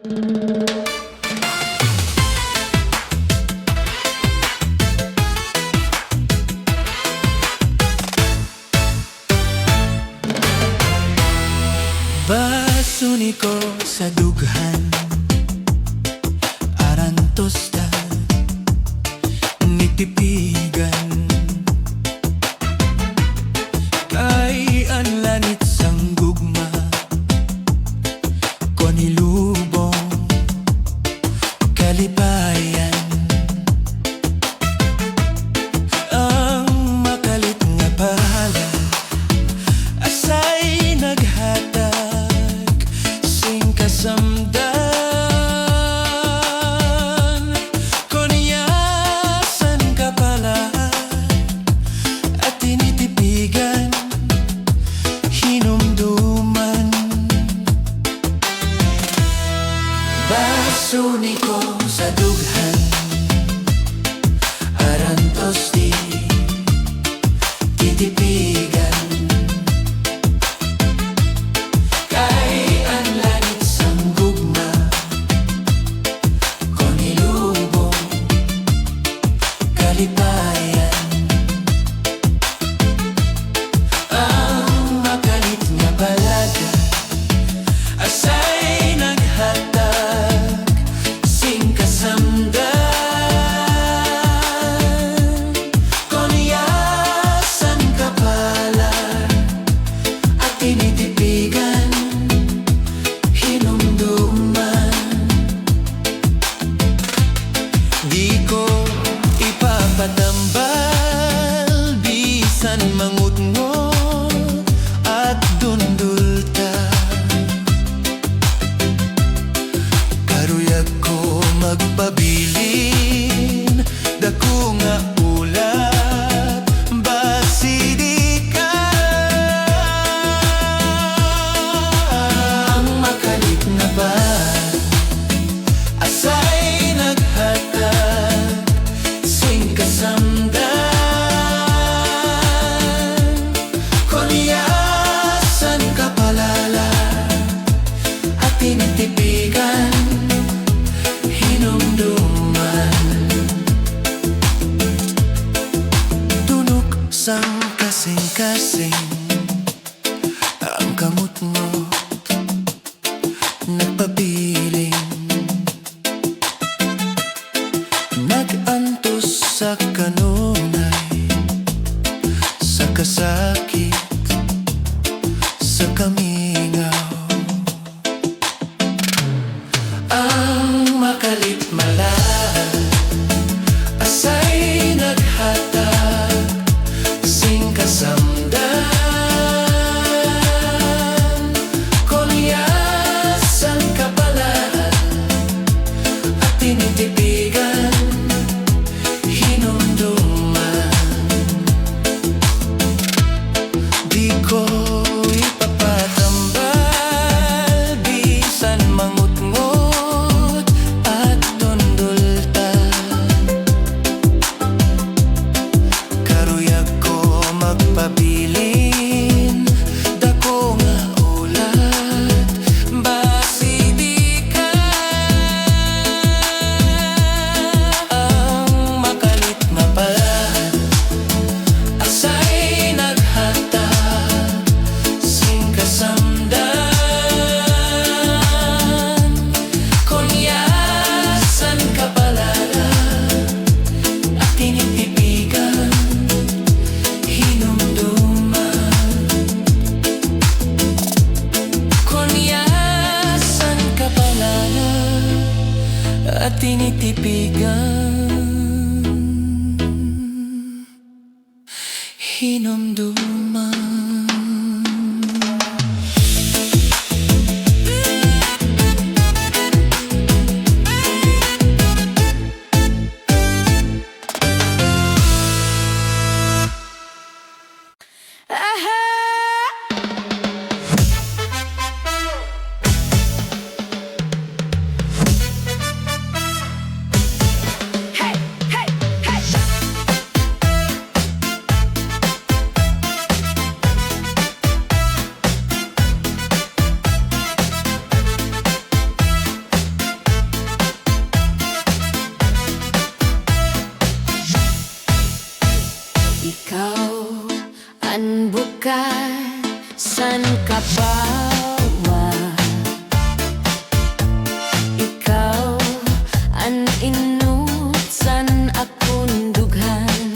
Basuni ko sa dughan aran tosta nitipigan kay an langit sang gugma kon ilubong kalipayan ang makalit nga bahala asay naghatag kasamdan konyasan ka pala at tinitipigan hinumduman basuni ko sa dughan aran tosti titipigan kalipayan ang makalit nga balaga asay naghatag sing kasamdan konyasan ka pala at tinitipigan hinumduman di ko patambal bisan mangutngot at dundulta karuyag ko magpabilin dako nga ulat basidi ka ang makalit na ba asay naghatag kasamdan konyasan ka palala at tinitipigan hinumduman tunog sang kasing-kasing ang kamot mo nagpabiling nagantos sa kanunay sa kasakit sa kamingaw ang makalit malal asay naghatag sing kasamdan konyasan ka pala at tinitipigan di ko ipapatambal bisan mangutngot at dundulta karuyag ko magpabilin dako nga ulat basidi ka ang makalit nga pala asay naghatag sing kasamdan konyasan ka palala at tinitipigan hinumduman konyasan ka palala at tinitipigan hinumduman. san ka bawa? Ikaw an inutsan akong dughan.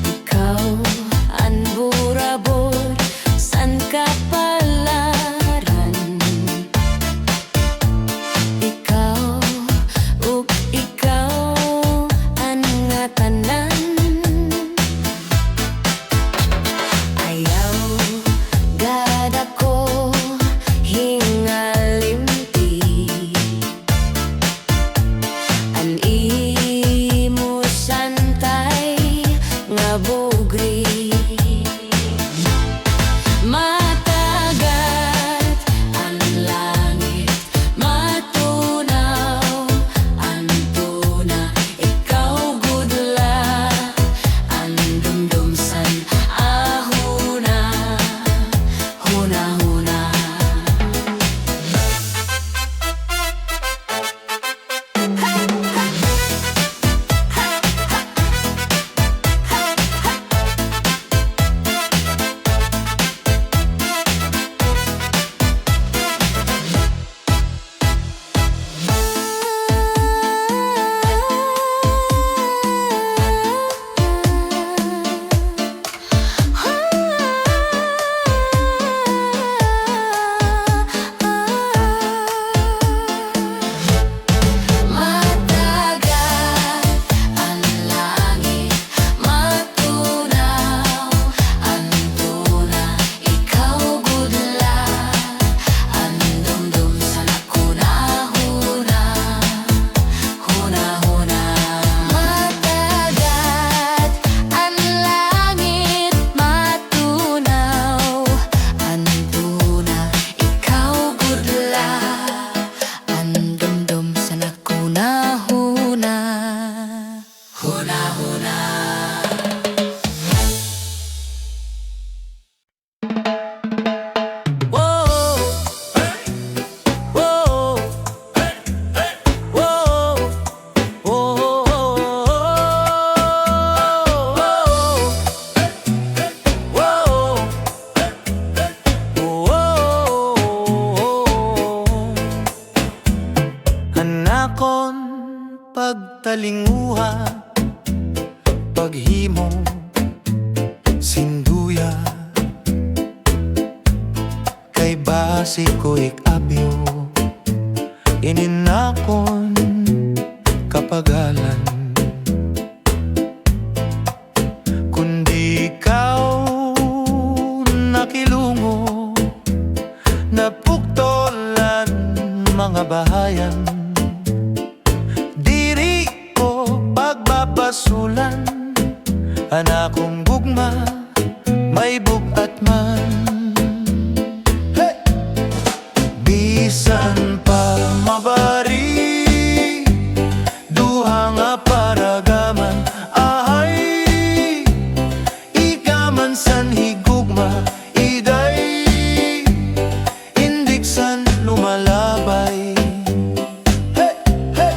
Ikaw an burabot san ka palaran. Ikaw ug ikaw an nga tanan. Ayaw gad ako hingalimti. An imo santay nga bugri. Matagat ang langit, matunaw ang tuna. Ikaw gudla ang dumdumsan ahuna, huna-huna. Matagat ang langit, matunaw ang tuna. Ikaw gudla ang dumdumsan ahuna, huna-huna. Matagat ang langit, matunaw ang tuna. Ikaw gudla ang dumdumsan ahuna, huna-huna. Whoa, whoa, whoa, Hanakon pagtalinguha, paghimo sinduya. Kay base ko ikabyo, ininakon kapagalan. Kundi ikaw nakilungo, napuktolan mga bahayan. Diri ko pagbabasulan, anakong gugma may bugat man. Hey! Bisan pa mabari, duha nga paragaman. Ahay, ikaman san higugma, iday indigsan lumalabay. Hey! Hey!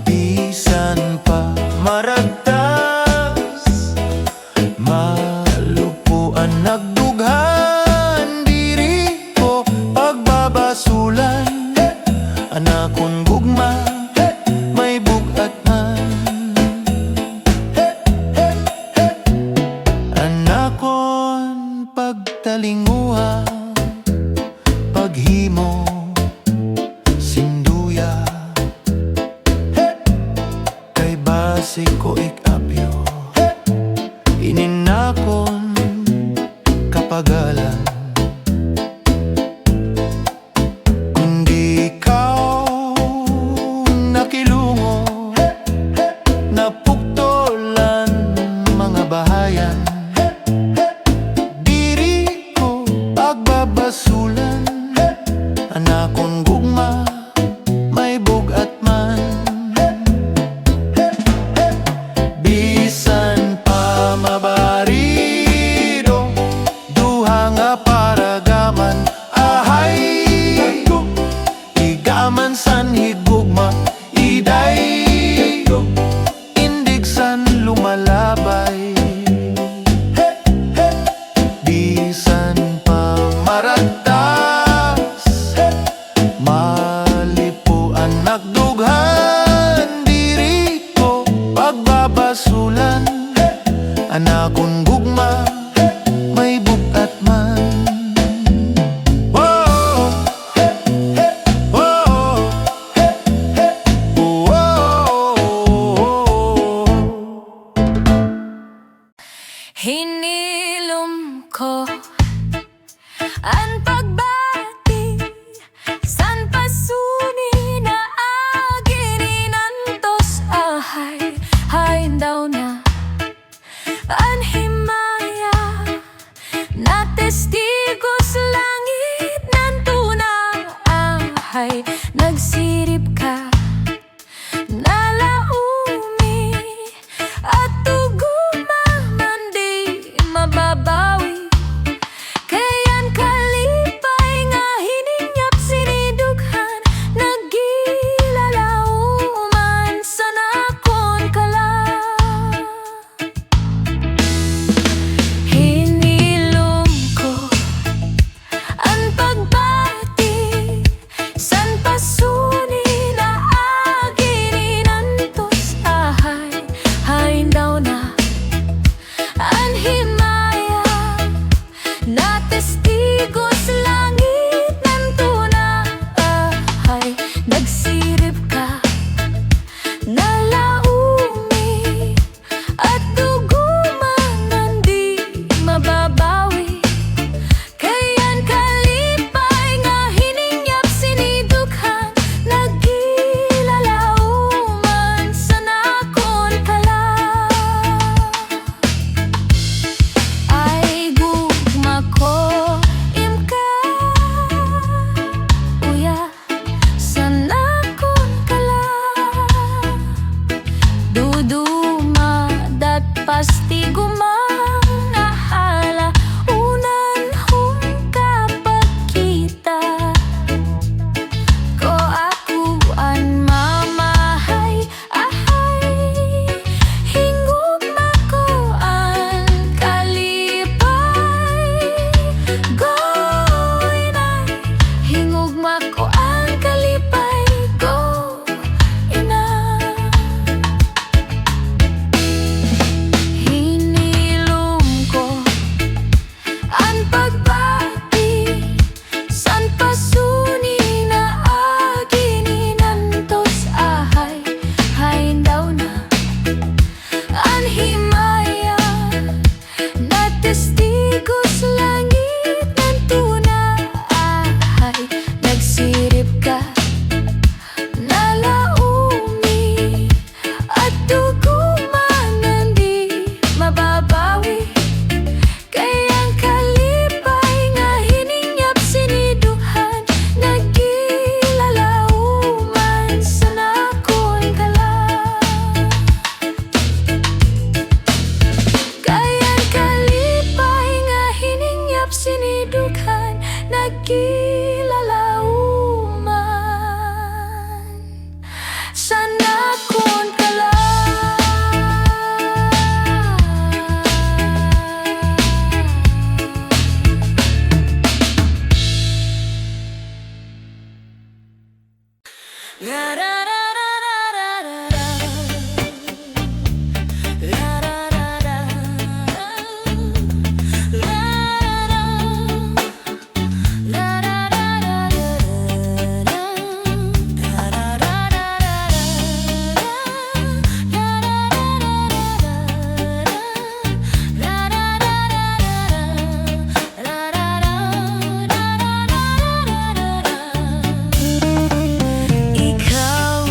Bisan pa maragtas, malupuan nagdughan. Diri ko pagbabasulan, anakon gugma may bugat man. Anakon pagtalinguha, paghimo sinduya. Kay base ko ikapyo, ininakon kapagalan. Kundi ikaw nakilungo, napuktolan mga bahayan. Diri ko pagbabasulan, anakon gugma may bugat man. Bisan pa mabarido, duha nga paragaman. Ahay, igaman san higugma, iday indigsan lumalabay. ahay nagsirip ka nalaumi at tuguma man di mababawi kayan kalipay nga hininyap sinidughan nagilalauman sa nakon kala hinilom ko ang pagbati san pasuni na agininantos ahay hain daw na ang himaya na testigos langit nanto na ahay nagsirip ka nalaumi at duguman nandi mababawi kayan kalipay nga hininyap sinidughan nagilalauman sa nakon kala ay gugma ko imka uya sa nakon kala duduma dat pasti gumang nahala unan hong kapagkita ko ako an mamahay ahay hingugma ko ang kalipay go inay hingugma ko ang kalipay go inay hinilom ko ang pagbati san pasuni na agininantos ahay hain daw na ang himaya na testigos langit nanto na ahay nagsirip ka nalaumi at duguman nandi mababawi kayang kalipay nga hininyap sinidughan nagilalauman sa nakon kala kayang kalipay nga hininyap sinidughan nagilalauman sa nakon kala ikaw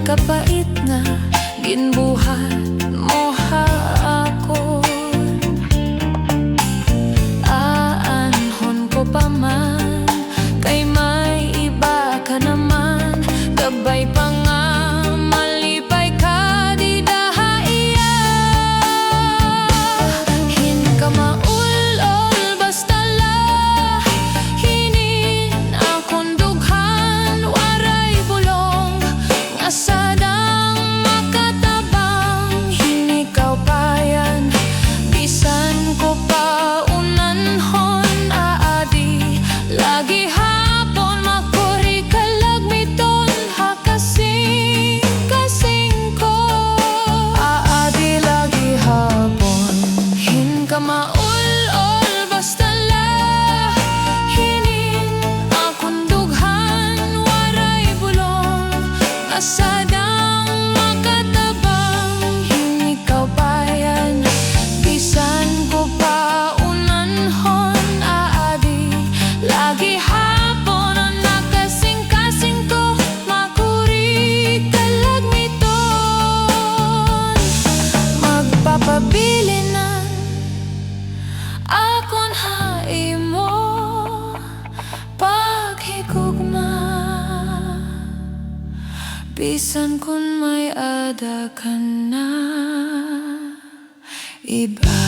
kapait na ginbuhat mo ako. Aanhon ko pa man, kay may iba ka naman. Gabay pa nga, malipay ka, di dahaiya. Hin ka maulol, basta la hinin akong dughan. Waray bulong, nga sadang makatabang. Hin ikaw payan, bisan ko pa unanhon. Aadi, lagi hapon makuri kalagmiton. Hakasing-kasing ko, aadi lagi hapon. Hin ka maulol, basta la hinin akong dughan. Waray bulong, nga sadang makatabang. Hin ikaw payan, bisan ko pa unanhon. Aadi, lagi hapon ang nakasing-kasing ko. Makuri kalagmiton, magpapabilinan akon haimo paghigugma. Bisan kun may ada ka na iba.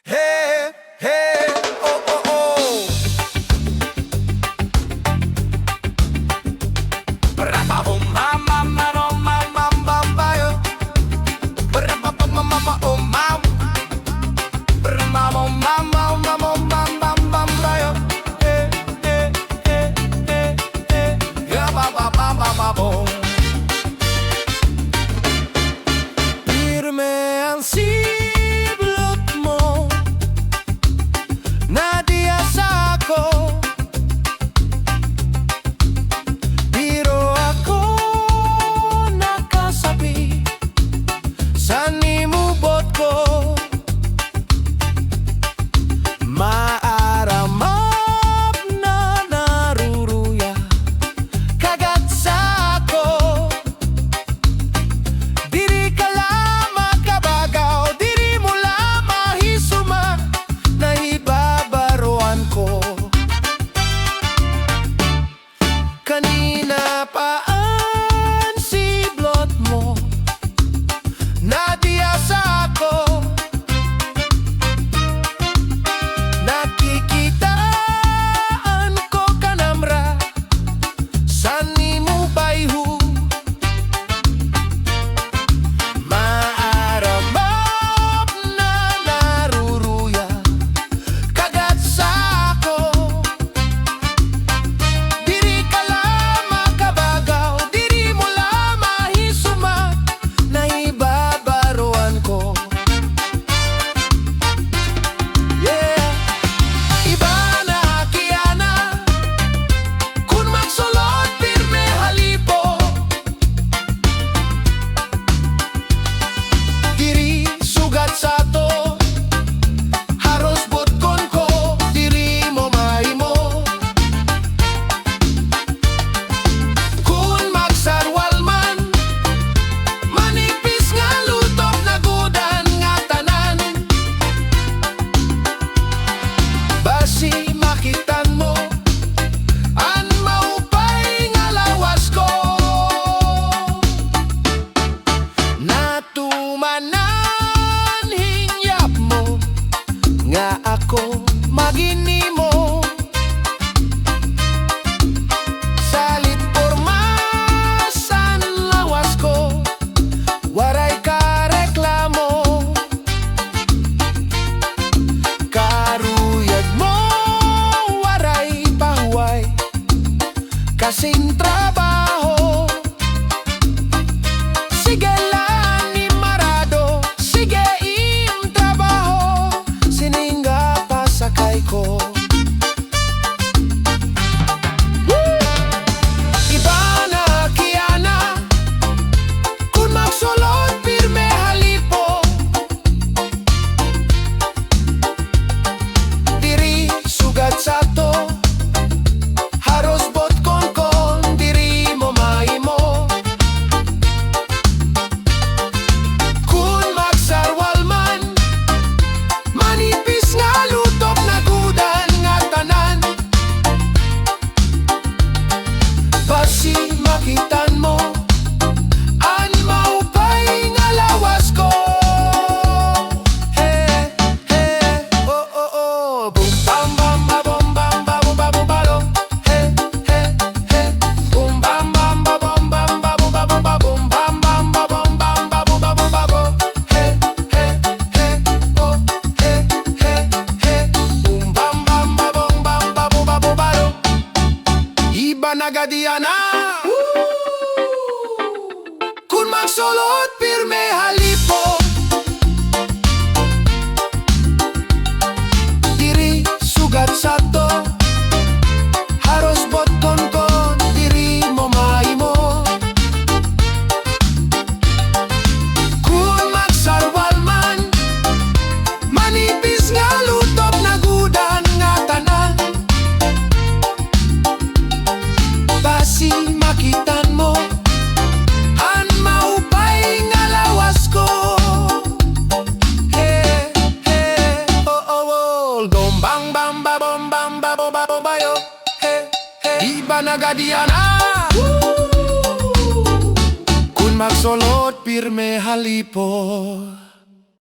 Hey, hey, oh, oh, oh. Rapahum, mama, mama, mama, mama, yo. Rapapam, mama, oh, mama. Mama, mama, mama, mama, mama, yo. Hey, hey, hey, hey, hey. Ya, ba, ba, ba, ba, ba, bong. Firme ang siblot mo, nadias ako. Pero ako nakasabi sa nimubot ko. Maaramap na naruruya kagat sa ako. Diri ka lamang kabagaw, diri mo lamang hisuma. Nahibabaruan ko kanina pa ang siblot mo, nadias ako. Nakikitaan ko kanamra sa nimo bayhu. Maaramap na naruruya kagat sa ako. Diri ka lamang kabagaw, diri mo lamang hisuma. Nahibabaruan ko. Yeah, iba na kiana kun magsulod pirme halipo. Diri sugat sa to, haros butkon ko, diri mo mahimo. Kun magsarwal man, manipis nga lutop na gudan nga tanan. Basi makitan mo an maupay nga lawas ko. Natumanan hingyap mo nga ako maginimo. Salit pormasan lawas ko, waray ka reklamo. Karuyag mo, waray pahuway, kasing trabaho. Sige lang ni Marado, nagadiana. Kun magsulot pirme halipo, diri sugat sato, haros boton ko diri mo maimo. Kun magsarwal man, manipis nga lutob nagudan nga tanan. Basi makitan mo an maupay nga lawas ko. He he oh oh oh dom bang bang ba bom bang ba bo ba bo ba yo. He he iba nagadiana. Kun magsulot pirme halipo.